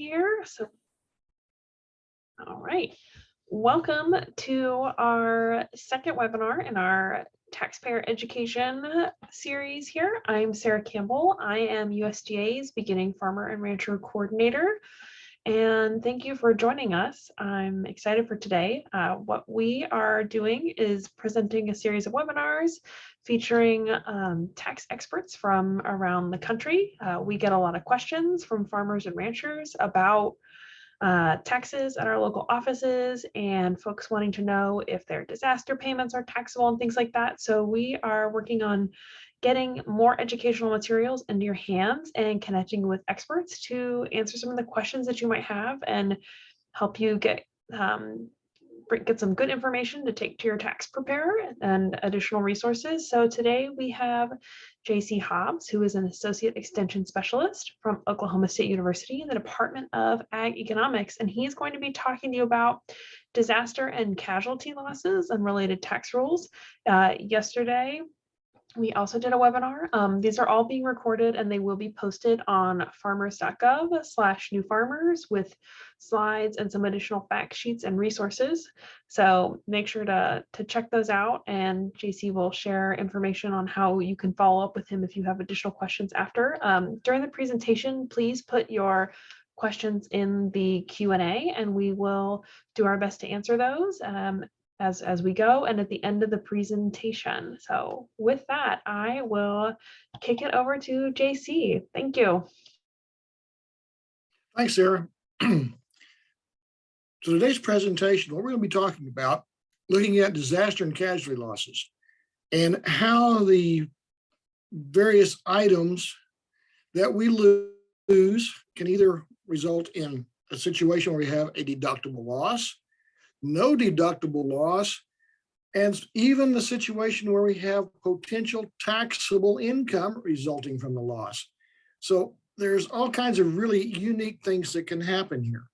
here. So, all right. Welcome to our second webinar in our taxpayer education series here. I'm Sarah Campbell. I am USDA's Beginning Farmer and Rancher Coordinator. And thank you for joining us. I'm excited for today. What we are doing is presenting a series of webinars featuring tax experts from around the country. We get a lot of questions from farmers and ranchers about taxes at our local offices and folks wanting to know if their disaster payments are taxable and things like that. So we are working on getting more educational materials into your hands and connecting with experts to answer some of the questions that you might have and help you get some good information to take to your tax preparer and additional resources. So today we have JC Hobbs, who is an Associate Extension Specialist from Oklahoma State University in the Department of Ag Economics, and he's going to be talking to you about disaster and casualty losses and related tax rules. Yesterday, we also did a webinar. These are all being recorded and they will be posted on farmers.gov/newfarmers with slides and some additional fact sheets and resources. So make sure to check those out, and JC will share information on how you can follow up with him if you have additional questions after. During the presentation, please put your questions in the Q&A and we will do our best to answer those as we go and at the end of the presentation. So with that, I will kick it over to JC. Thank you. Thanks, Sarah. So today's presentation, what we're going to be talking about, looking at disaster and casualty losses and how the various items that we lose can either result in a situation where we have a deductible loss, no deductible loss, and even the situation where we have potential taxable income resulting from the loss. So there's all kinds of really unique things that can happen here.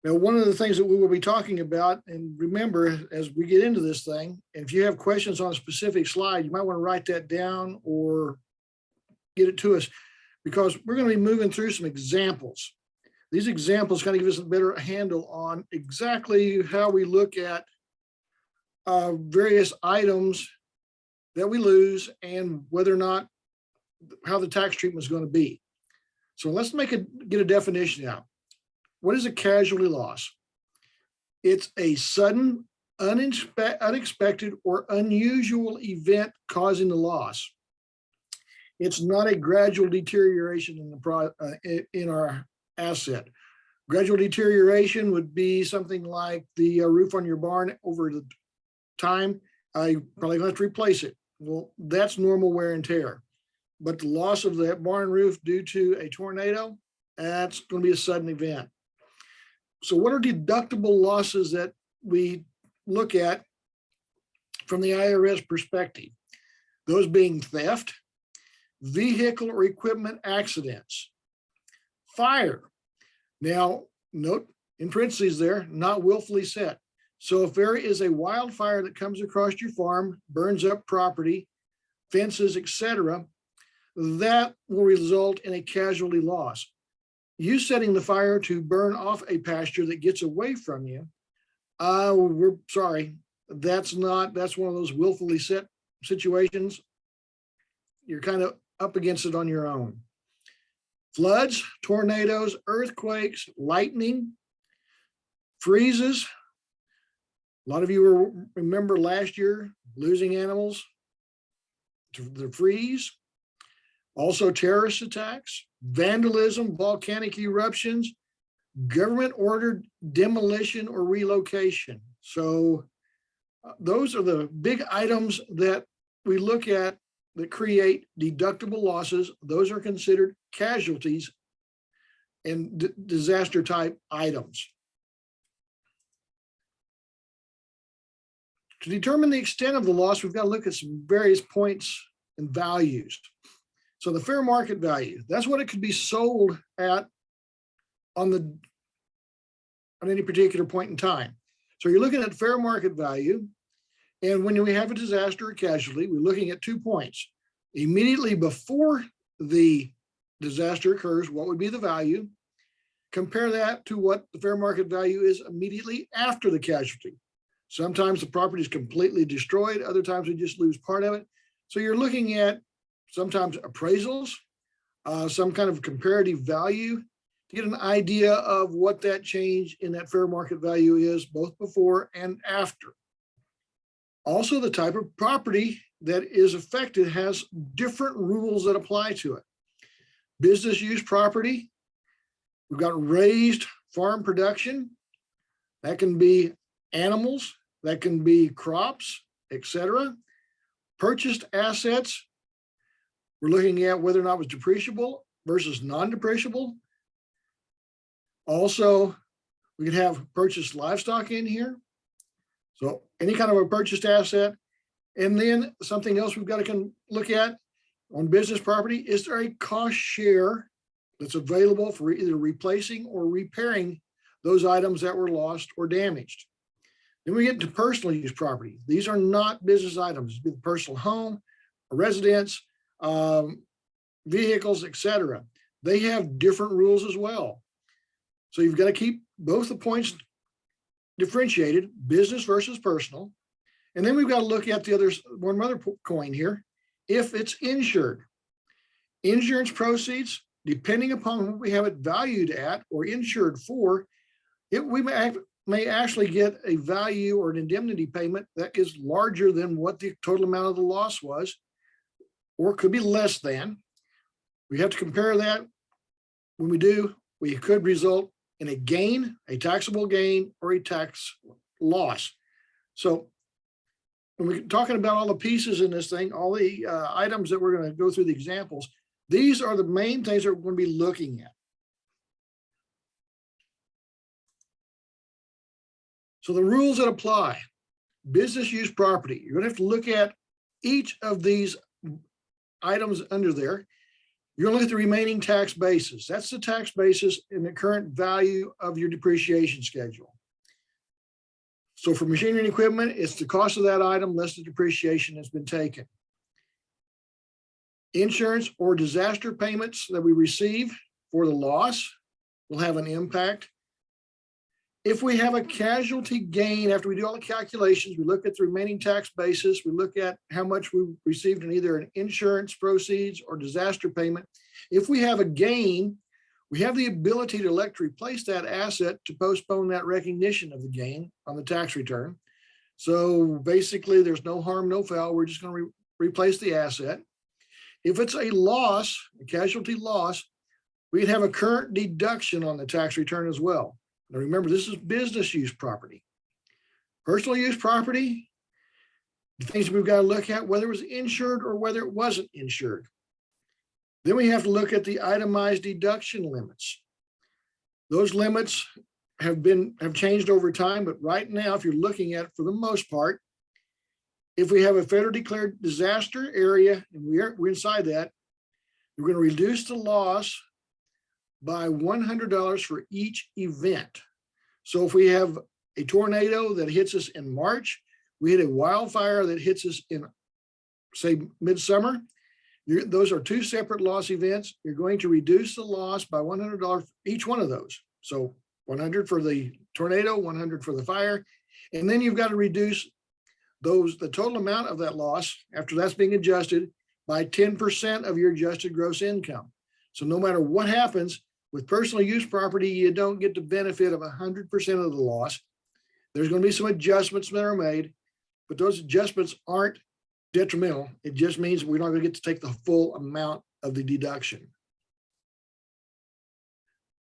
Now, one of the things that we will be talking about, and remember, as we get into this thing, and if you have questions on a specific slide, you might want to write that down or get it to us, because we're going to be moving through some examples. These examples kind of give us a better handle on exactly how we look at various items that we lose and whether or not how the tax treatment is going to be. So let's get a definition out. What is a casualty loss? It's a sudden, unexpected, or unusual event causing the loss. It's not a gradual deterioration in our asset. Gradual deterioration would be something like the roof on your barn. Over the time, you probably going to have to replace it. Well, that's normal wear and tear. But the loss of that barn roof due to a tornado, that's going to be a sudden event. So what are deductible losses that we look at from the IRS perspective? Those being theft, vehicle or equipment accidents, fire. Now, note in parentheses there, not willfully set. So if there is a wildfire that comes across your farm, burns up property, fences, etc., that will result in a casualty loss. You setting the fire to burn off a pasture that gets away from you, we're sorry, that's one of those willfully set situations. You're kind of up against it on your own. Floods, tornadoes, earthquakes, lightning, freezes. A lot of you will remember last year losing animals to the freeze. Also terrorist attacks, vandalism, volcanic eruptions, government ordered demolition or relocation. So those are the big items that we look at that create deductible losses. Those are considered casualties and disaster type items. To determine the extent of the loss, we've got to look at some various points and values. So the fair market value, that's what it could be sold at on any particular point in time. So you're looking at fair market value. And when we have a disaster or casualty, we're looking at 2 points. Immediately before the disaster occurs, what would be the value? compare that to what the fair market value is immediately after the casualty. Sometimes the property is completely destroyed. Other times we just lose part of it. So you're looking at sometimes appraisals, some kind of comparative value to get an idea of what that change in that fair market value is, both before and after. Also, the type of property that is affected has different rules that apply to it. Business use property, we've got raised farm production. That can be animals, that can be crops, etc. Purchased assets, we're looking at whether or not it was depreciable versus non-depreciable. Also, we could have purchased livestock in here. So any kind of a purchased asset. And then something else we've got to look at on business property, is there a cost share that's available for either replacing or repairing those items that were lost or damaged? Then we get to personal use property. These are not business items. It'd be the personal home, a residence, vehicles, etc. They have different rules as well. So you've got to keep both the points differentiated, business versus personal. And then we've got to look at the one other coin here. If it's insured, insurance proceeds, depending upon what we have it valued at or insured for, we may actually get a value or an indemnity payment that is larger than what the total amount of the loss was, or could be less than. We have to compare that. When we do, we could result in a gain, a taxable gain, or a tax loss. So when we're talking about all the pieces in this thing, all the items that we're going to go through the examples, these are the main things that we're going to be looking at. So the rules that apply, business use property, you're going to have to look at each of these items under there. You're going to look at the remaining tax basis. That's the tax basis in the current value of your depreciation schedule. So for machinery and equipment, it's the cost of that item less the depreciation that's been taken. Insurance or disaster payments that we receive for the loss will have an impact. If we have a casualty gain, after we do all the calculations, we look at the remaining tax basis, we look at how much we received in either an insurance proceeds or disaster payment. If we have a gain, we have the ability to elect to replace that asset to postpone that recognition of the gain on the tax return. So basically, there's no harm, no foul. We're just going to replace the asset. If it's a loss, a casualty loss, we'd have a current deduction on the tax return as well. Now remember, this is business use property. Personal use property, the things we've got to look at, whether it was insured or whether it wasn't insured. Then we have to look at the itemized deduction limits. Those limits have changed over time, but right now, if you're looking at it for the most part, if we have a federally declared disaster area and we're inside that, we're going to reduce the loss by $100 for each event. So if we have a tornado that hits us in March, we hit a wildfire that hits us in, say, midsummer, those are two separate loss events. You're going to reduce the loss by $100 for each one of those. So 100 for the tornado, 100 for the fire. And then you've got to reduce the total amount of that loss after that's being adjusted by 10% of your adjusted gross income. So no matter what happens, with personal use property, you don't get the benefit of 100% of the loss. There's going to be some adjustments that are made, but those adjustments aren't detrimental. It just means we're not going to get to take the full amount of the deduction.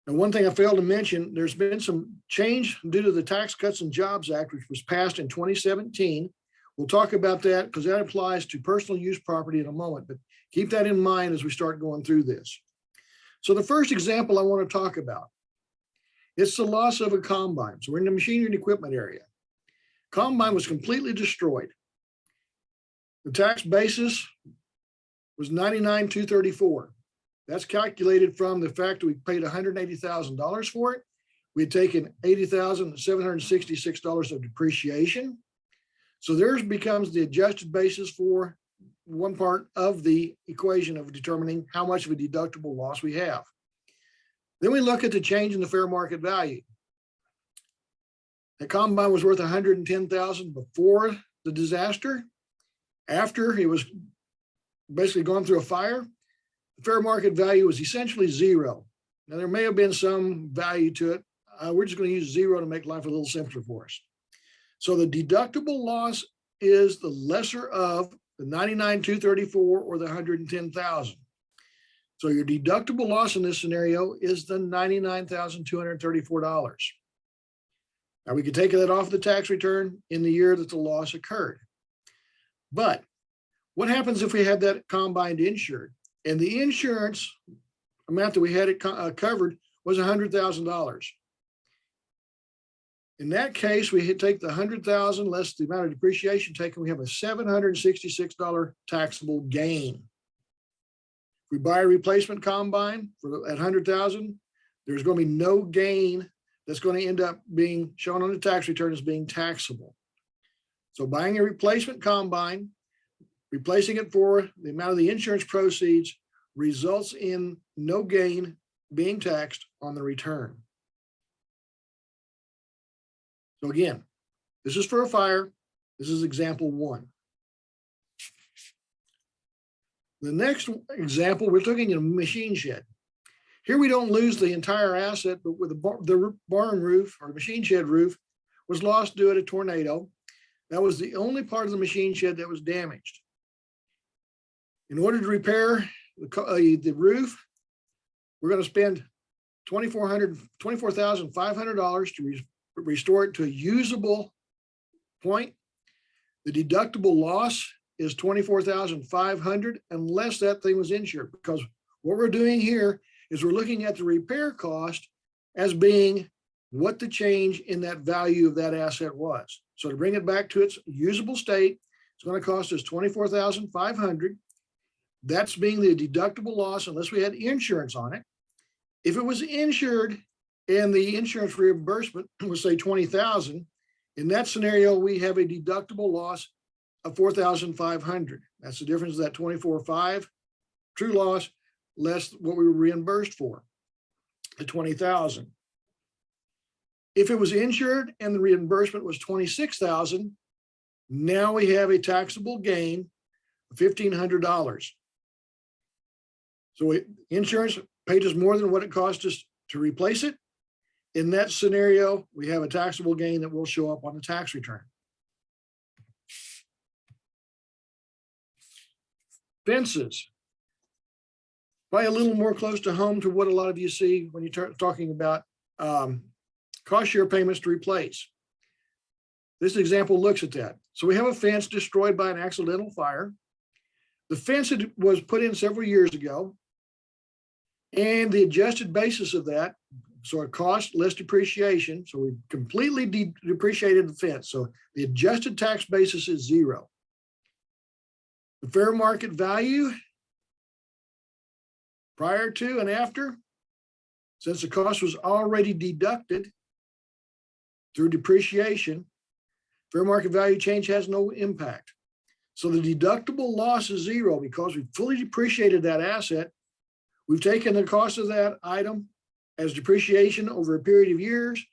And one thing I failed to mention, there's been some change due to the Tax Cuts and Jobs Act, which was passed in 2017. We'll talk about that because that applies to personal use property in a moment, but keep that in mind as we start going through this. So the first example I want to talk about, it's the loss of a combine. So we're in the machinery and equipment area. Combine was completely destroyed. The tax basis was $99,234. That's calculated from the fact that we paid $180,000 for it. We had taken $80,766 of depreciation. So theirs becomes the adjusted basis for one part of the equation of determining how much of a deductible loss we have. Then we look at the change in the fair market value. The combine was worth $110,000 before the disaster. After it was basically gone through a fire, the fair market value was essentially zero. Now, there may have been some value to it. We're just going to use zero to make life a little simpler for us. So the deductible loss is the lesser of the $99,234 or the $110,000. So your deductible loss in this scenario is the $99,234. Now we could take that off the tax return in the year that the loss occurred. But what happens if we had that combined insured and the insurance amount that we had it covered was $100,000? In that case, we take the $100,000 less the amount of depreciation taken, we have a $766 taxable gain. If we buy a replacement combine at $100,000, there's going to be no gain that's going to end up being shown on the tax return as being taxable. So buying a replacement combine, replacing it for the amount of the insurance proceeds results in no gain being taxed on the return. So again, this is for a fire. This is example one. The next example, we're looking at a machine shed. Here we don't lose the entire asset, but with the barn roof or machine shed roof was lost due to a tornado. That was the only part of the machine shed that was damaged. In order to repair the roof, we're going to spend $24,500 to restore it to a usable point. The deductible loss is $24,500 unless that thing was insured, because what we're doing here is we're looking at the repair cost as being what the change in that value of that asset was. So to bring it back to its usable state, it's going to cost us $24,500. That's being the deductible loss unless we had insurance on it. If it was insured and the insurance reimbursement was say $20,000, in that scenario, we have a deductible loss of $4,500. That's the difference of that $24,500 true loss less what we were reimbursed for, the $20,000. If it was insured and the reimbursement was $26,000, now we have a taxable gain of $1,500. So insurance paid us more than what it cost us to replace it. In that scenario, we have a taxable gain that will show up on the tax return. Fences. Probably a little more close to home to what a lot of you see when you're talking about cost share payments to replace. This example looks at that. So we have a fence destroyed by an accidental fire. The fence was put in several years ago, and the adjusted basis of that, so a cost less depreciation, so we completely depreciated the fence. So the adjusted tax basis is zero. The fair market value prior to and after, since the cost was already deducted through depreciation, fair market value change has no impact. So the deductible loss is zero because we fully depreciated that asset. We've taken the cost of that item as depreciation over a period of years.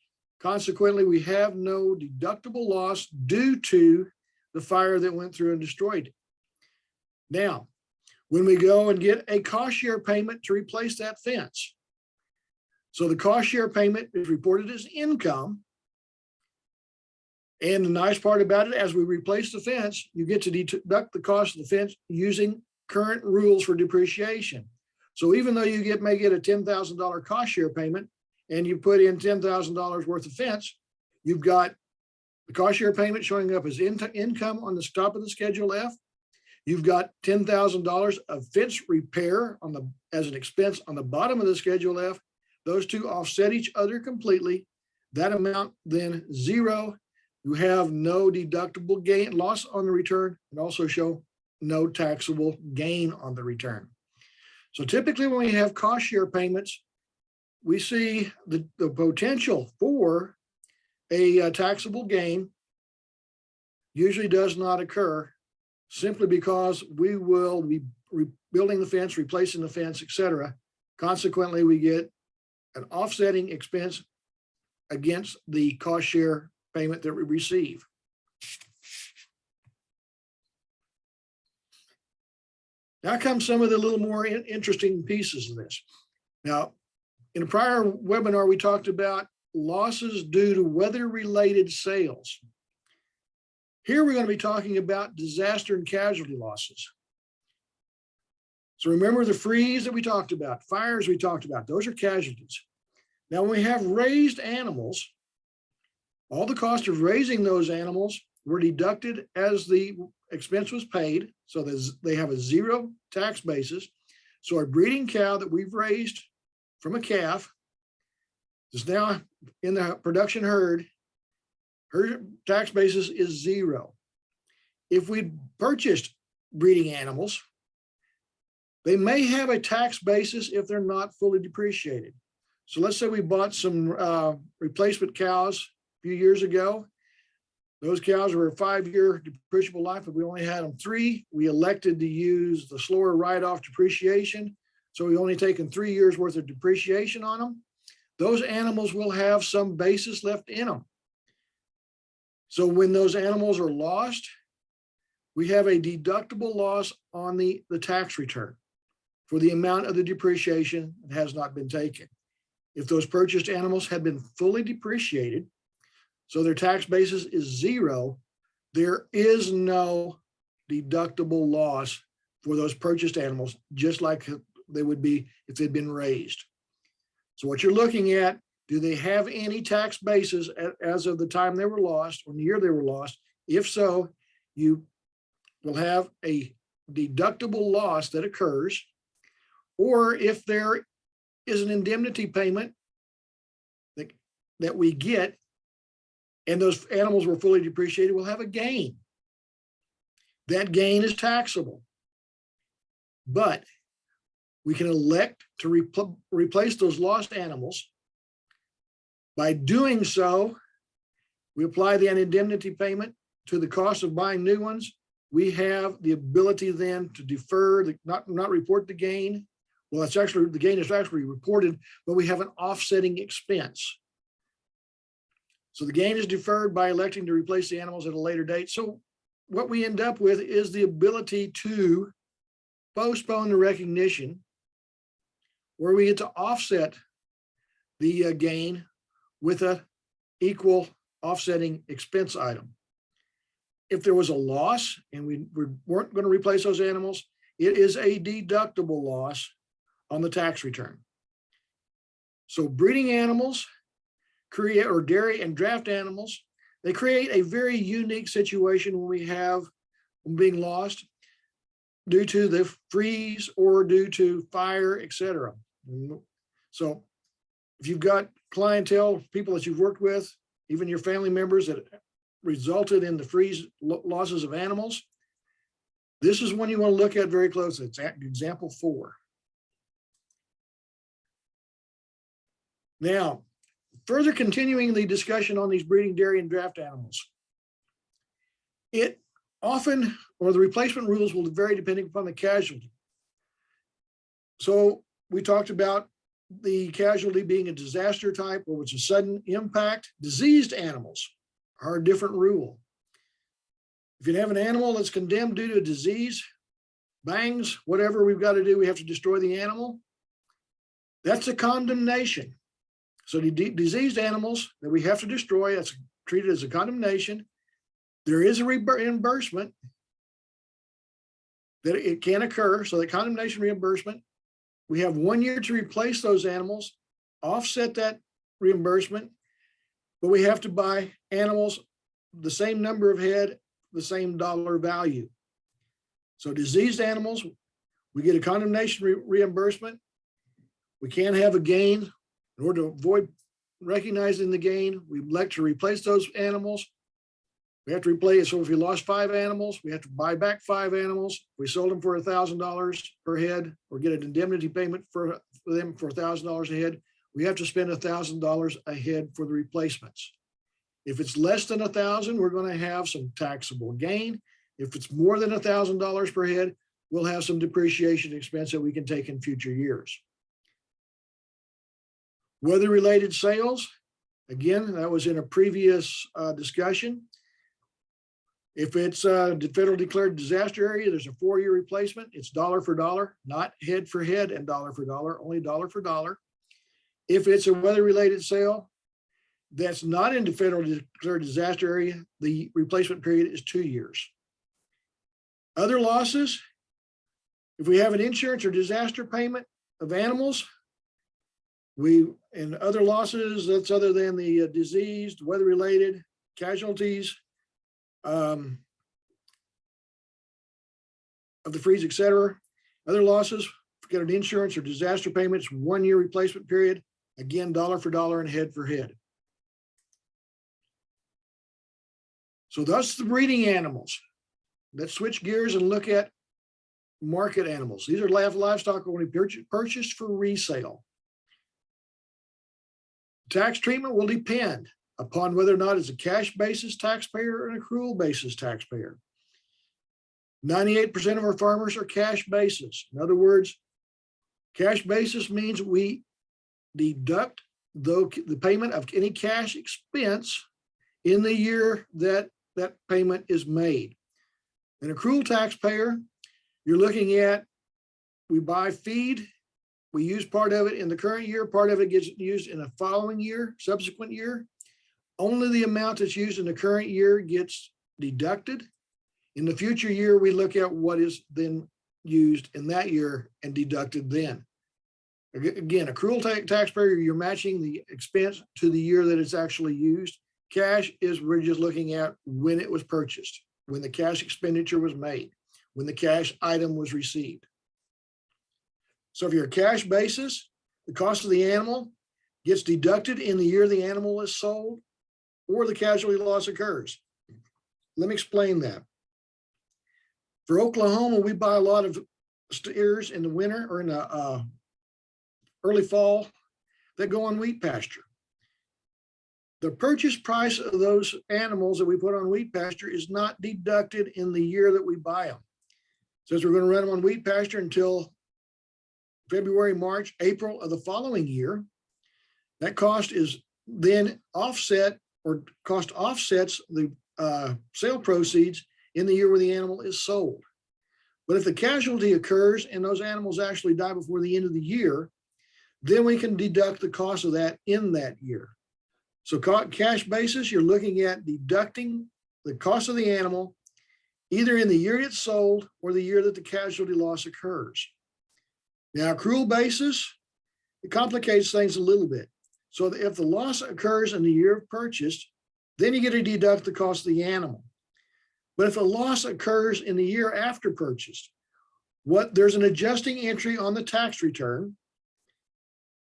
Consequently, we have no deductible loss due to the fire that went through and destroyed it. Now, when we go and get a cost share payment to replace that fence, so the cost share payment is reported as income. And the nice part about it, as we replace the fence, you get to deduct the cost of the fence using current rules for depreciation. So even though you may get a $10,000 cost share payment and you put in $10,000 worth of fence, you've got the cost share payment showing up as income on the top of the Schedule F. You've got $10,000 of fence repair as an expense on the bottom of the Schedule F. Those two offset each other completely. That amount then zero. You have no deductible gain loss on the return and also show no taxable gain on the return. So typically when we have cost share payments, we see the potential for a taxable gain usually does not occur simply because we will be rebuilding the fence, replacing the fence, etc. Consequently, we get an offsetting expense against the cost share payment that we receive. Now comes some of the little more interesting pieces of this. Now, in a prior webinar, we talked about losses due to weather-related sales. Here we're going to be talking about disaster and casualty losses. So remember the freeze that we talked about, fires we talked about, those are casualties. Now, when we have raised animals, all the cost of raising those animals were deducted as the expense was paid. So they have a zero tax basis. So a breeding cow that we've raised from a calf is now in the production herd, her tax basis is zero. If we purchased breeding animals, they may have a tax basis if they're not fully depreciated. So let's say we bought some replacement cows a few years ago. Those cows were a 5-year depreciable life, but we only had them 3. We elected to use the slower write-off depreciation. So we only taken 3 years worth of depreciation on them. Those animals will have some basis left in them. So when those animals are lost, we have a deductible loss on the tax return for the amount of the depreciation that has not been taken. If those purchased animals had been fully depreciated, so their tax basis is zero, there is no deductible loss for those purchased animals, just like they would be if they'd been raised. So what you're looking at, do they have any tax basis as of the time they were lost or the year they were lost? If so, you will have a deductible loss that occurs, or if there is an indemnity payment that we get, and those animals were fully depreciated, we'll have a gain. That gain is taxable. But we can elect to replace those lost animals. By doing so, we apply the indemnity payment to the cost of buying new ones. We have the ability then to defer, not report the gain. Well, it's actually, the gain is actually reported, but we have an offsetting expense. So the gain is deferred by electing to replace the animals at a later date. So what we end up with is the ability to postpone the recognition, where we get to offset the gain with an equal offsetting expense item. If there was a loss and we weren't going to replace those animals, it is a deductible loss on the tax return. So breeding animals create, or dairy and draft animals, they create a very unique situation when we have them being lost due to the freeze or due to fire, etc. So if you've got clientele, people that you've worked with, even your family members that resulted in the freeze losses of animals, this is one you want to look at very closely. It's example 4. Now, further continuing the discussion on these breeding, dairy, and draft animals, it often, or the replacement rules will vary depending upon the casualty. So we talked about the casualty being a disaster type, or it's a sudden impact. Diseased animals are a different rule. If you have an animal that's condemned due to a disease, bangs, whatever we've got to do, we have to destroy the animal. That's a condemnation. So the diseased animals that we have to destroy, that's treated as a condemnation. There is a reimbursement that it can occur. So the condemnation reimbursement, we have 1 year to replace those animals, offset that reimbursement, but we have to buy animals, the same number of head, the same dollar value. So diseased animals, we get a condemnation reimbursement. We can't have a gain. In order to avoid recognizing the gain, we elect to replace those animals. We have to replace, so if we lost 5 animals, we have to buy back 5 animals. We sold them for $1,000 per head, or get an indemnity payment for them for $1,000 a head. We have to spend $1,000 a head for the replacements. If it's less than $1,000, we're going to have some taxable gain. If it's more than $1,000 per head, we'll have some depreciation expense that we can take in future years. Weather-related sales, again, that was in a previous discussion. If it's a federal declared disaster area, there's a 4-year replacement. It's dollar for dollar, not head for head and dollar for dollar, only dollar for dollar. If it's a weather-related sale that's not in the federal declared disaster area, the replacement period is 2 years. Other losses, if we have an insurance or disaster payment of animals, and other losses that's other than the diseased, weather-related, casualties, of the freeze, et cetera. Other losses, get an insurance or disaster payments, 1-year replacement period, again, dollar for dollar and head for head. So that's the breeding animals. Let's switch gears and look at market animals. These are livestock only purchased for resale. Tax treatment will depend upon whether or not it's a cash basis taxpayer or an accrual basis taxpayer. 98% of our farmers are cash basis. In other words, cash basis means we deduct the payment of any cash expense in the year that that payment is made. An accrual taxpayer, you're looking at, we buy feed, we use part of it in the current year, part of it gets used in a following year, subsequent year. Only the amount that's used in the current year gets deducted. In the future year, we look at what is then used in that year and deducted then. Again, accrual taxpayer, you're matching the expense to the year that it's actually used. Cash is, we're just looking at when it was purchased, when the cash expenditure was made, when the cash item was received. So if you're a cash basis, the cost of the animal gets deducted in the year the animal is sold or the casualty loss occurs. Let me explain that. For Oklahoma, we buy a lot of steers in the winter or in the early fall that go on wheat pasture. The purchase price of those animals that we put on wheat pasture is not deducted in the year that we buy them. Since we're going to run them on wheat pasture until February, March, April of the following year, that cost is then offset, or cost offsets the sale proceeds in the year where the animal is sold. But if the casualty occurs and those animals actually die before the end of the year, then we can deduct the cost of that in that year. So cash basis, you're looking at deducting the cost of the animal either in the year it's sold or the year that the casualty loss occurs. Now, accrual basis, it complicates things a little bit. So if the loss occurs in the year of purchase, then you get to deduct the cost of the animal. But if a loss occurs in the year after purchase, there's an adjusting entry on the tax return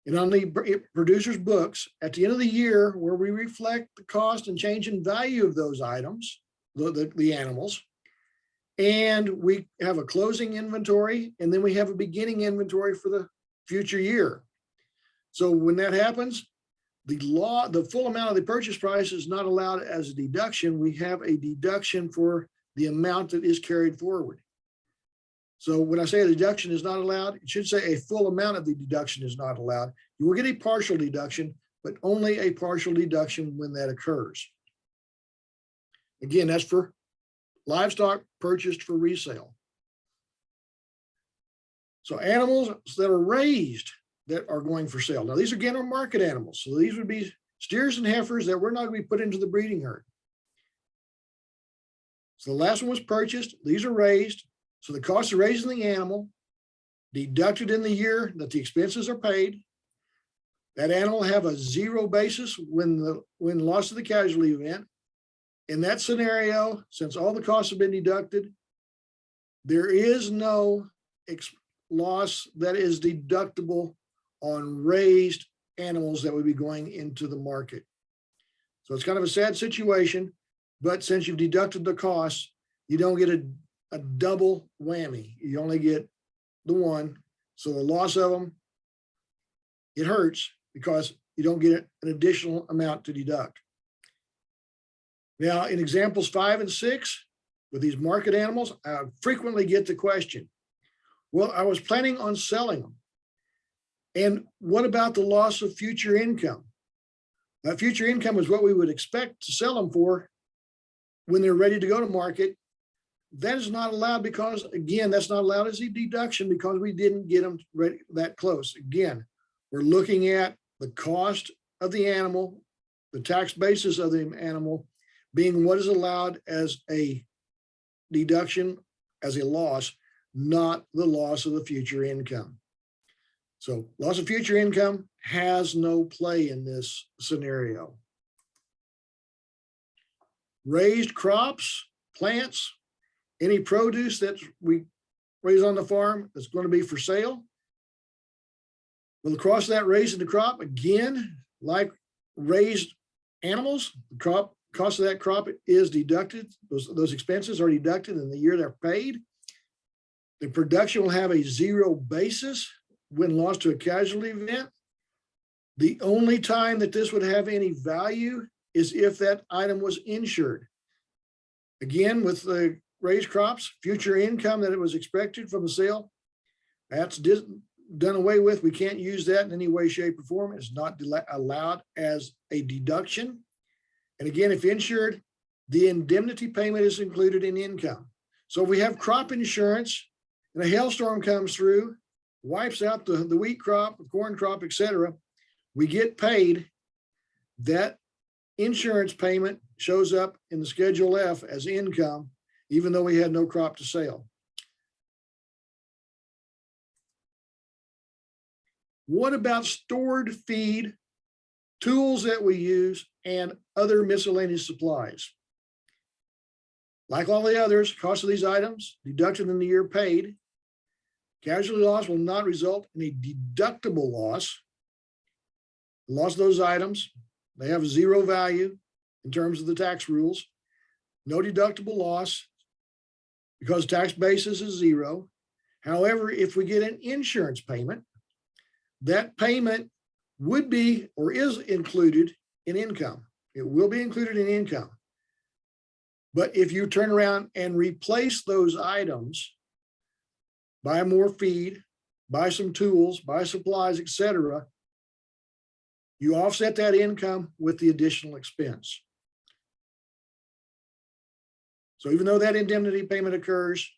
and on the producer's books at the end of the year where we reflect the cost and change in value of those items, the animals, and we have a closing inventory, and then we have a beginning inventory for the future year. So when that happens, the full amount of the purchase price is not allowed as a deduction. We have a deduction for the amount that is carried forward. So when I say a deduction is not allowed, it should say a full amount of the deduction is not allowed. You will get a partial deduction, but only a partial deduction when that occurs. Again, that's for livestock purchased for resale. So animals that are raised that are going for sale. Now, these again are market animals. So these would be steers and heifers that were not going to be put into the breeding herd. So the last one was purchased. These are raised. So the cost of raising the animal deducted in the year that the expenses are paid. That animal will have a zero basis when loss of the casualty event. In that scenario, since all the costs have been deducted, there is no loss that is deductible on raised animals that would be going into the market. So it's kind of a sad situation, but since you've deducted the costs, you don't get a double whammy. You only get the one. So the loss of them, it hurts because you don't get an additional amount to deduct. Now, in examples 5 and 6, with these market animals, I frequently get the question, well, I was planning on selling them. And what about the loss of future income? That future income is what we would expect to sell them for when they're ready to go to market. That is not allowed because, again, that's not allowed as a deduction because we didn't get them ready that close. Again, we're looking at the cost of the animal, the tax basis of the animal being what is allowed as a deduction, as a loss, not the loss of the future income. So loss of future income has no play in this scenario. Raised crops, plants, any produce that we raise on the farm that's going to be for sale. Well, across that raising the crop, again, like raised animals, the crop cost of that crop is deducted. Those expenses are deducted in the year they're paid. The production will have a zero basis when lost to a casualty event. The only time that this would have any value is if that item was insured. Again, with the raised crops, future income that it was expected from the sale, that's done away with. We can't use that in any way, shape, or form. It's not allowed as a deduction. And again, if insured, the indemnity payment is included in income. So if we have crop insurance and a hailstorm comes through, wipes out the wheat crop, the corn crop, etc., we get paid. That insurance payment shows up in the Schedule F as income, even though we had no crop to sell. What about stored feed, tools that we use, and other miscellaneous supplies? Like all the others, cost of these items deducted in the year paid. Casualty loss will not result in a deductible loss. The loss of those items, they have zero value in terms of the tax rules. No deductible loss because tax basis is zero. However, if we get an insurance payment, that payment would be or is included in income. It will be included in income. But if you turn around and replace those items, buy more feed, buy some tools, buy supplies, etc., you offset that income with the additional expense. So even though that indemnity payment occurs,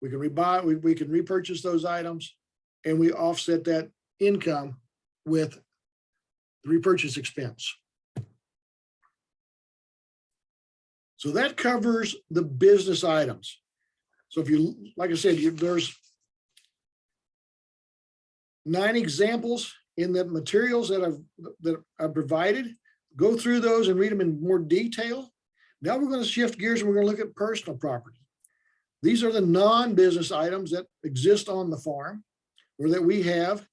we can rebuy, we can repurchase those items, and we offset that income with the repurchase expense. So that covers the business items. So if you, like I said, there's 9 examples in the materials that I've provided. Go through those and read them in more detail. Now we're going to shift gears and we're going to look at personal property. These are the non-business items that exist on the farm or that we have.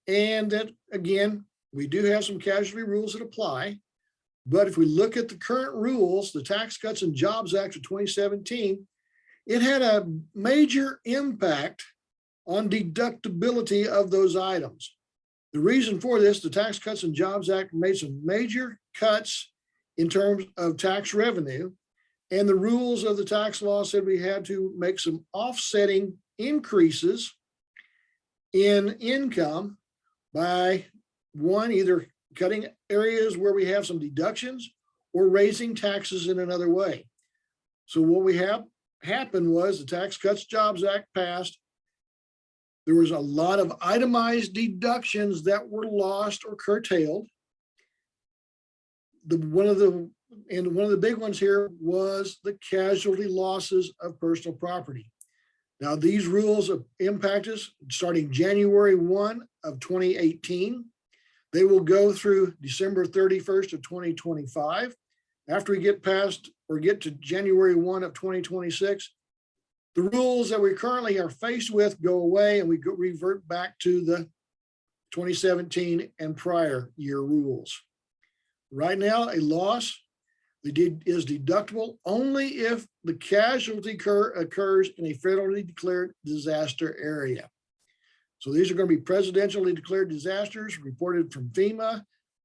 And that, again, we do have some casualty rules that apply. But if we look at the current rules, the Tax Cuts and Jobs Act of 2017, it had a major impact on deductibility of those items. The reason for this, the Tax Cuts and Jobs Act made some major cuts in terms of tax revenue, and the rules of the tax law said we had to make some offsetting increases in income by one, either cutting areas where we have some deductions or raising taxes in another way. So what we have happened was the Tax Cuts Jobs Act passed. There was a lot of itemized deductions that were lost or curtailed. One of the big ones here was the casualty losses of personal property. Now, these rules impact us starting January 1 of 2018. They will go through December 31st of 2025. After we get past or get to January 1 of 2026, the rules that we currently are faced with go away and we revert back to the 2017 and prior year rules. Right now, a loss is deductible only if the casualty occurs in a federally declared disaster area. So these are going to be presidentially declared disasters reported from FEMA.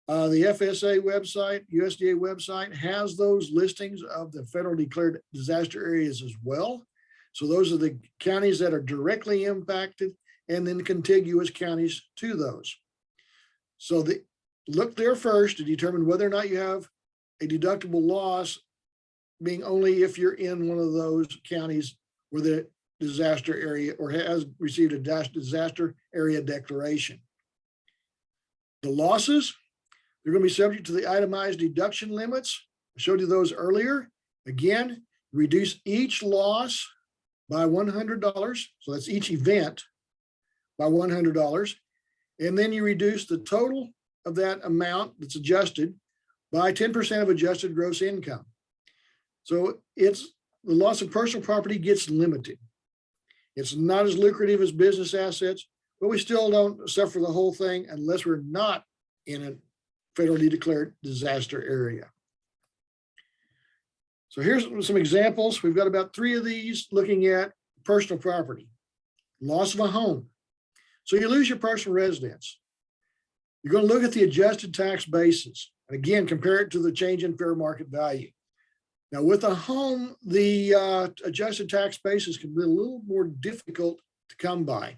The FSA website, USDA website has those listings of the federally declared disaster areas as well. So those are the counties that are directly impacted. and then contiguous counties to those. So look there first to determine whether or not you have a deductible loss, being only if you're in one of those counties where the disaster area or has received a disaster area declaration. The losses, they're going to be subject to the itemized deduction limits. I showed you those earlier. Again, reduce each loss by $100. So that's each event by $100. And then you reduce the total of that amount that's adjusted by 10% of adjusted gross income. So the loss of personal property gets limited. It's not as lucrative as business assets, but we still don't suffer the whole thing unless we're not in a federally declared disaster area. So here's some examples. We've got about 3 of these looking at personal property. Loss of a home. So you lose your personal residence. You're going to look at the adjusted tax basis. And again, compare it to the change in fair market value. Now with a home, the adjusted tax basis can be a little more difficult to come by.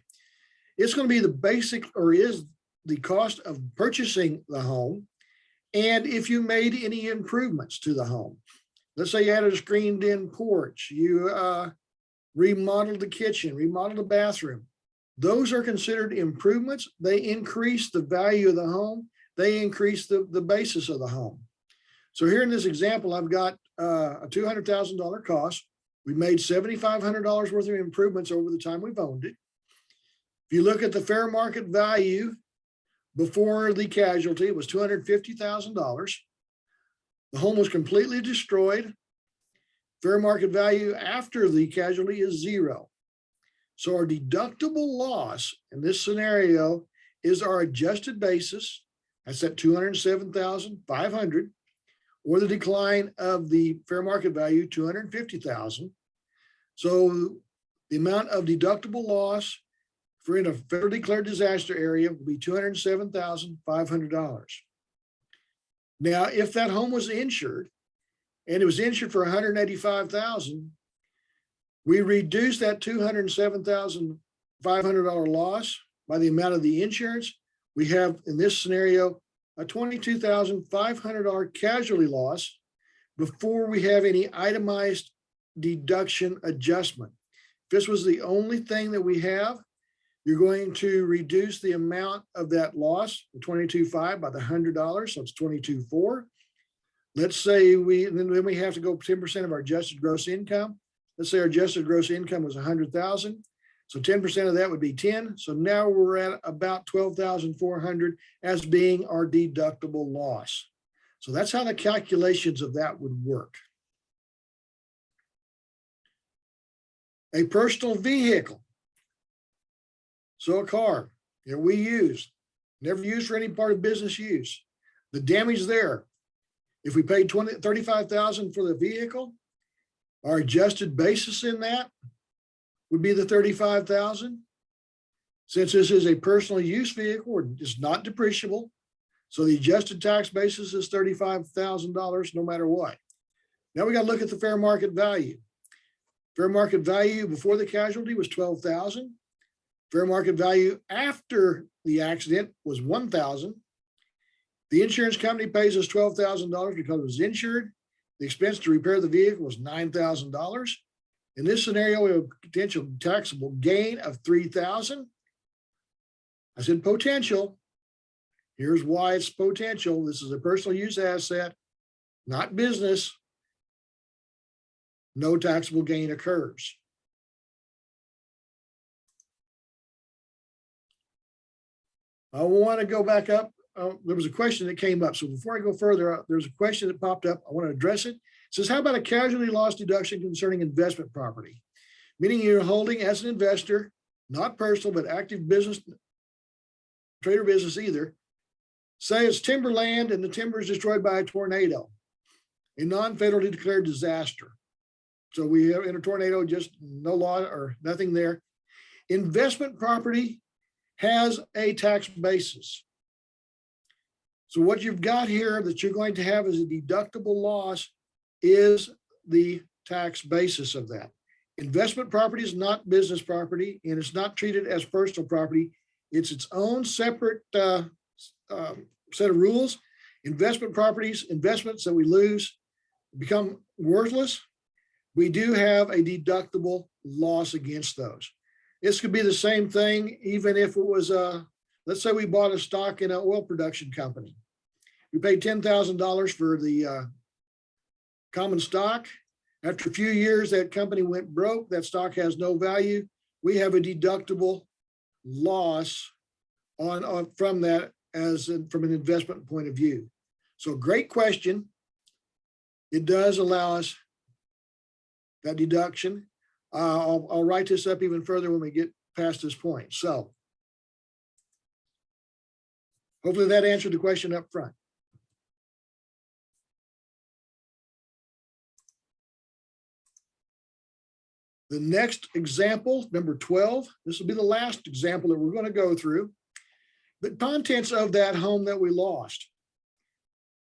It's going to be the basic, or is the cost of purchasing the home, and if you made any improvements to the home. Let's say you added a screened in porch, you remodeled the kitchen, remodeled the bathroom. Those are considered improvements. They increase the value of the home. They increase the basis of the home. So here in this example, I've got a $200,000 cost. We made $7,500 worth of improvements over the time we've owned it. If you look at the fair market value before the casualty, it was $250,000. The home was completely destroyed. Fair market value after the casualty is 0. So our deductible loss in this scenario is our adjusted basis. That's at $207,500, or the decline of the fair market value, $250,000. So the amount of deductible loss for in a federally declared disaster area will be $207,500. Now, if that home was insured and it was insured for $185,000, we reduce that $207,500 loss by the amount of the insurance. We have, in this scenario, a $22,500 casualty loss before we have any itemized deduction adjustment. If this was the only thing that we have, you're going to reduce the amount of that loss, the $22,500 by the $100, so it's $22,400. Let's say then we have to go 10% of our adjusted gross income. Let's say our adjusted gross income was $100,000. So 10% of that would be 10. So now we're at about $12,400 as being our deductible loss. So that's how the calculations of that would work. A personal vehicle. So a car that we use, never used for any part of business use. The damage there, if we paid $35,000 for the vehicle, our adjusted basis in that would be the $35,000. Since this is a personal use vehicle, it's not depreciable. So the adjusted tax basis is $35,000 no matter what. Now we got to look at the fair market value. Fair market value before the casualty was $12,000. Fair market value after the accident was $1,000. The insurance company pays us $12,000 because it was insured. The expense to repair the vehicle was $9,000. In this scenario, we have a potential taxable gain of $3,000. I said potential. Here's why it's potential. This is a personal use asset, not business. No taxable gain occurs. I want to go back up. There was a question that came up. So before I go further, there's a question that popped up. I want to address it. It says, how about a casualty loss deduction concerning investment property? Meaning you're holding as an investor, not personal, but active business, trade or business either. Say it's timberland and the timber is destroyed by a tornado, a non-federally declared disaster. So we have in a tornado, just no law or nothing there. Investment property has a tax basis. So what you've got here that you're going to have as a deductible loss is the tax basis of that. Investment property is not business property, and it's not treated as personal property. It's its own separate set of rules. Investment properties, investments that we lose, become worthless. We do have a deductible loss against those. This could be the same thing, even if it was let's say we bought a stock in an oil production company. We paid $10,000 for the common stock. After a few years, that company went broke. That stock has no value. We have a deductible loss from that from an investment point of view. So great question. It does allow us that deduction. I'll write this up even further when we get past this point. So hopefully that answered the question up front. The next example, number 12, this will be the last example that we're going to go through. The contents of that home that we lost.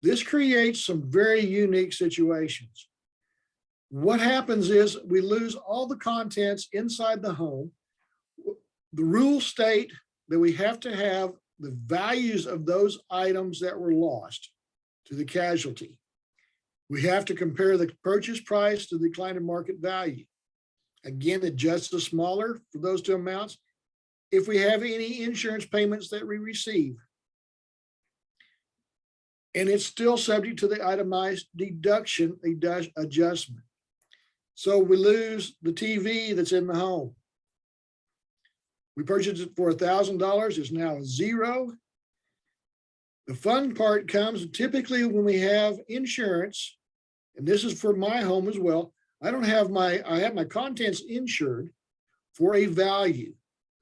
This creates some very unique situations. What happens is we lose all the contents inside the home. The rules state that we have to have the values of those items that were lost to the casualty. We have to compare the purchase price to the decline in market value. Again, adjust the smaller for those two amounts. If we have any insurance payments that we receive, and it's still subject to the itemized deduction adjustment. So we lose the TV that's in the home. We purchased it for $1,000, it's now zero. The fun part comes typically when we have insurance, and this is for my home as well. I have my contents insured for a value.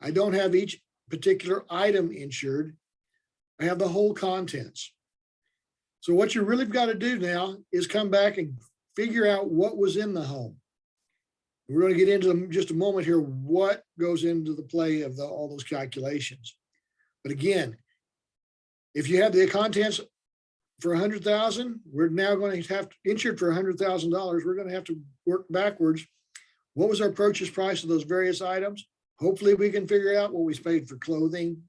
I don't have each particular item insured. I have the whole contents. So what you really got to do now is come back and figure out what was in the home. We're going to get into in just a moment here what goes into the play of all those calculations. But again, if you have the contents for $100,000, we're now going to have to insured for $100,000. We're going to have to work backwards. What was our purchase price of those various items? Hopefully we can figure out what we paid for clothing,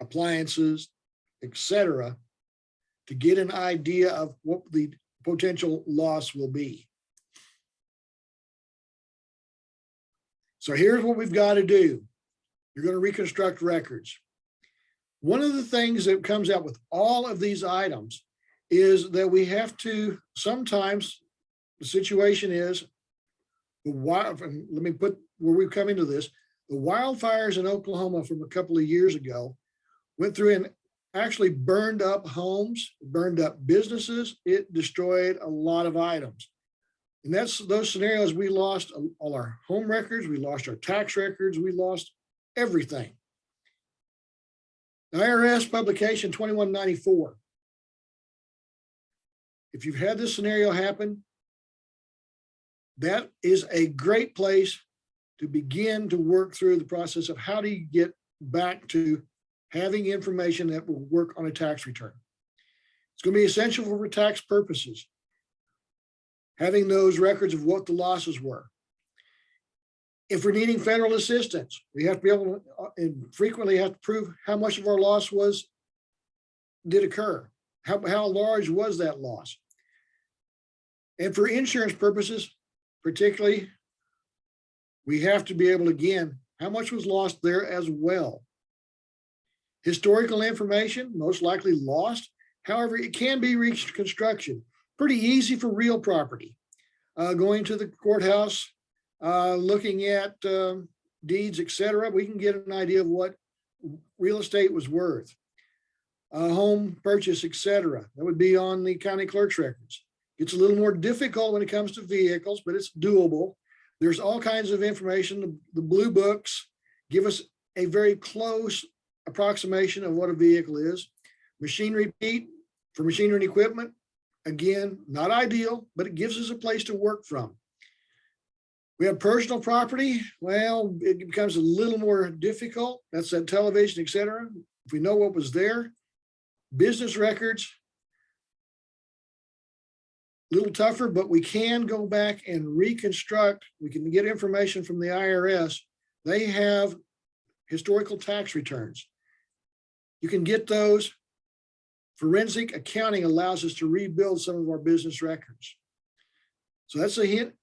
appliances, etc., to get an idea of what the potential loss will be. So here's what we've got to do. You're going to reconstruct records. One of the things that comes out with all of these items is that we have to, sometimes the situation is, let me put where we've come into this, the wildfires in Oklahoma from a couple of years ago went through and actually burned up homes, burned up businesses. It destroyed a lot of items. And that's those scenarios. We lost all our home records. We lost our tax records. We lost everything. IRS publication 2194. If you've had this scenario happen, that is a great place to begin to work through the process of how do you get back to having information that will work on a tax return. It's going to be essential for tax purposes. Having those records of what the losses were. If we're needing federal assistance, we have to be able to, and frequently have to prove how much of our loss did occur. How large was that loss? And for insurance purposes, particularly, we have to be able to, again, how much was lost there as well. Historical information, most likely lost. However, it can be reconstruction. Pretty easy for real property. Going to the courthouse, looking at deeds, etc., we can get an idea of what real estate was worth. Home purchase, etc. That would be on the county clerk's records. It's a little more difficult when it comes to vehicles, but it's doable. There's all kinds of information. The blue books give us a very close approximation of what a vehicle is. Machinery repeat for machinery and equipment. Again, not ideal, but it gives us a place to work from. We have personal property. Well, it becomes a little more difficult. That's that television, etc. If we know what was there. Business records. little tougher, but we can go back and reconstruct. We can get information from the IRS. They have historical tax returns. You can get those. Forensic accounting allows us to rebuild some of our business records. So that's a hint.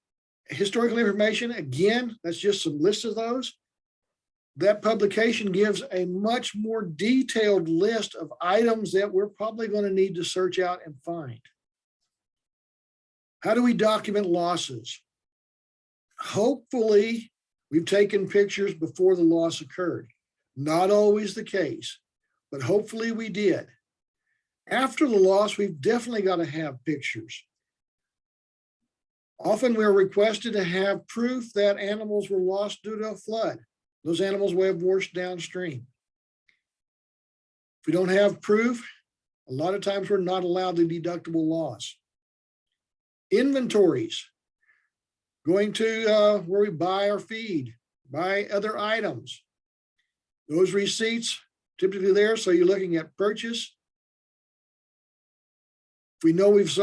Historical information, again, that's just some lists of those. That publication gives a much more detailed list of items that we're probably going to need to search out and find. How do we document losses? Hopefully, we've taken pictures before the loss occurred. Not always the case, but hopefully we did. After the loss, we've definitely got to have pictures. Often we're requested to have proof that animals were lost due to a flood. Those animals will have washed downstream. If we don't have proof, a lot of times we're not allowed the deductible loss. Inventories, going to where we buy our feed, buy other items. Those receipts typically there, so you're looking at purchase. If we know we've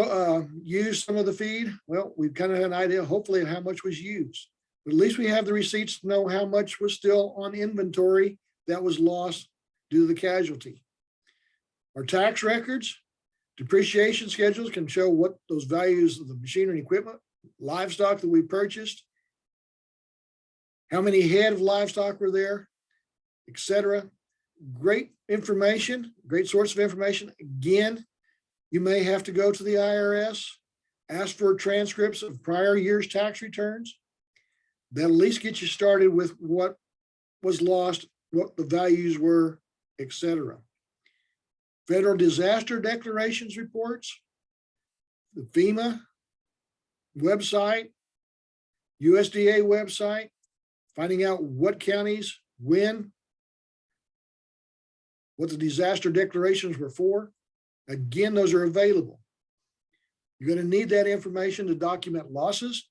used some of the feed, well, we've kind of had an idea, hopefully, of how much was used. But at least we have the receipts to know how much was still on inventory that was lost due to the casualty. Our tax records, depreciation schedules can show what those values of the machinery and equipment, livestock that we purchased, how many head of livestock were there, etc. Great information, great source of information. Again, you may have to go to the IRS, ask for transcripts of prior year's tax returns. That'll at least get you started with what was lost, what the values were, etc. Federal disaster declarations reports, the FEMA website, USDA website, finding out what counties, when, what the disaster declarations were for. Again, those are available. You're going to need that information to document losses.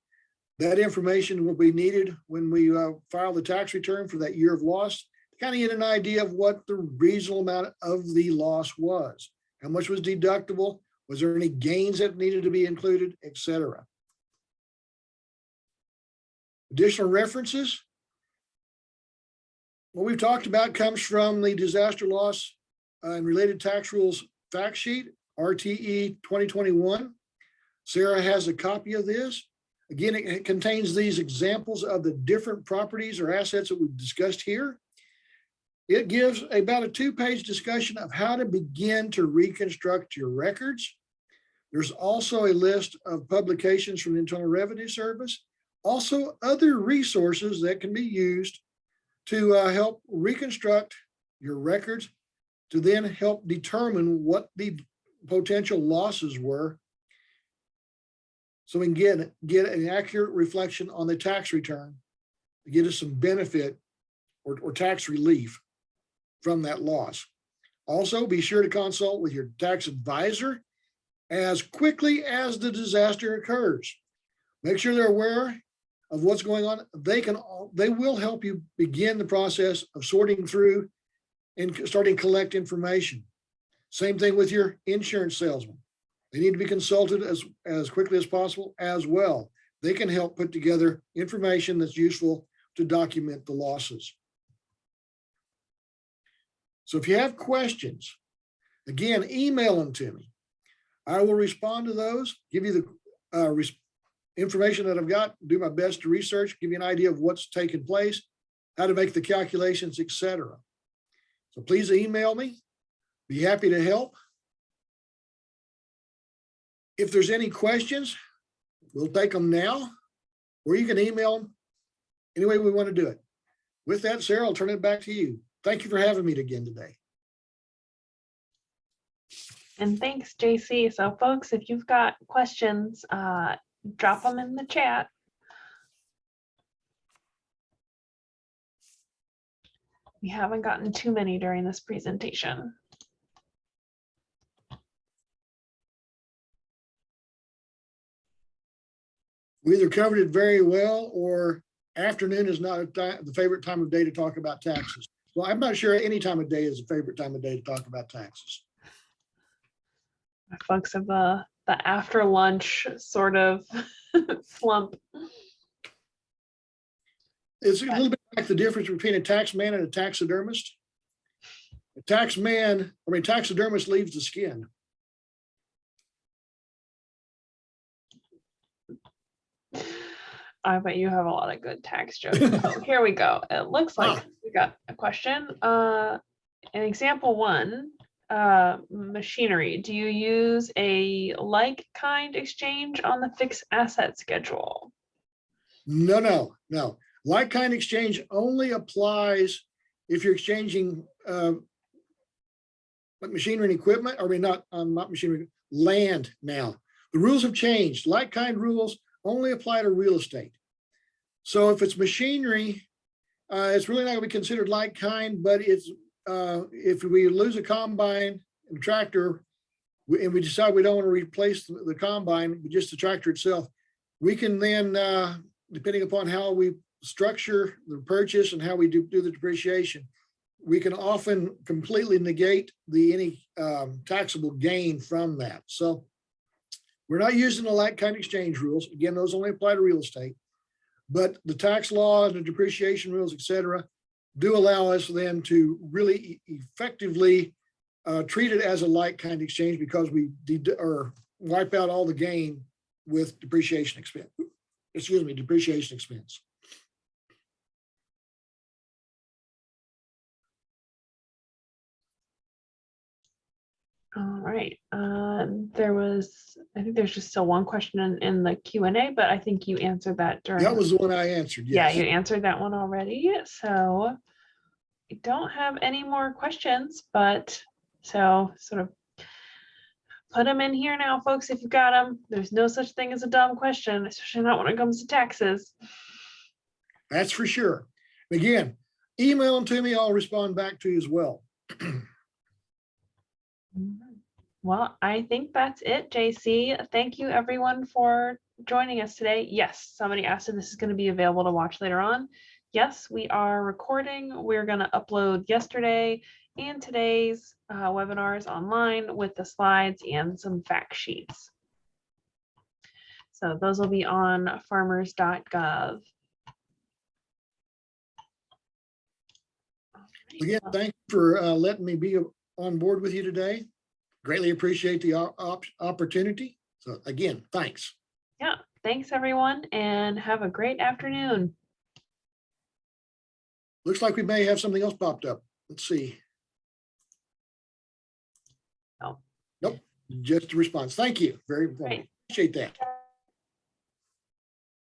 That information will be needed when we file the tax return for that year of loss to kind of get an idea of what the reasonable amount of the loss was. How much was deductible? Was there any gains that needed to be included, etc. Additional references. What we've talked about comes from the disaster loss and related tax rules fact sheet, RTE 2021. Sarah has a copy of this. Again, it contains these examples of the different properties or assets that we've discussed here. It gives about a 2-page discussion of how to begin to reconstruct your records. There's also a list of publications from the Internal Revenue Service, also other resources that can be used to help reconstruct your records to then help determine what the potential losses were, so we can get an accurate reflection on the tax return to get us some benefit or tax relief from that loss. Also, be sure to consult with your tax advisor as quickly as the disaster occurs. Make sure they're aware of what's going on. They will help you begin the process of sorting through and starting to collect information. Same thing with your insurance salesman. They need to be consulted as quickly as possible as well. They can help put together information that's useful to document the losses. So if you have questions, again, email them to me. I will respond to those, give you the information that I've got, do my best to research, give you an idea of what's taken place, how to make the calculations, etc. So please email me. Be happy to help. If there's any questions, we'll take them now, or you can email them any way we want to do it. With that, Sarah, I'll turn it back to you. Thank you for having me again today. And thanks, JC. So folks, if you've got questions, drop them in the chat. We haven't gotten too many during this presentation. We either covered it very well, or afternoon is not the favorite time of day to talk about taxes. Well, I'm not sure any time of day is a favorite time of day to talk about taxes. Folks have the after lunch sort of slump. It's a little bit like the difference between a tax man and a taxidermist. A taxidermist leaves the skin. I bet you have a lot of good tax jokes. Oh, here we go. It looks like we got a question. In example 1, machinery. Do you use a like-kind exchange on the fixed asset schedule? No. Like-kind exchange only applies if you're exchanging machinery and equipment. Not machinery, land now. The rules have changed. Like-kind rules only apply to real estate. So if it's machinery, it's really not going to be considered like-kind, but it's if we lose a combine and tractor, and we decide we don't want to replace the combine, but just the tractor itself, we can then, depending upon how we structure the purchase and how we do the depreciation, we can often completely negate any taxable gain from that. So we're not using the like-kind exchange rules. Again, those only apply to real estate, but the tax law and the depreciation rules, et cetera, do allow us then to really effectively treat it as a like-kind exchange, because we wipe out all the gain with depreciation expense. Depreciation expense. All right. I think there's just still one question in the Q&A, but I think you answered that during. That was the one I answered. Yeah, Yes. you answered that one already. So I don't have any more questions, but so sort of put them in here now, folks, if you've got them. There's no such thing as a dumb question, especially not when it comes to taxes. That's for sure. Again, email them to me. I'll respond back to you as well. Well, I think that's it, JC. Thank you everyone for joining us today. Yes, somebody asked if this is going to be available to watch later on. Yes, we are recording. We're going to upload yesterday and today's webinars online with the slides and some fact sheets. So those will be on farmers.gov. Again, thank you for letting me be on board with you today. Greatly appreciate the opportunity. So again, thanks. Yeah, thanks everyone, and have a great afternoon. Looks like we may have something else popped up. Let's see. Oh. Nope, just a response. Thank you. Very important. Appreciate that.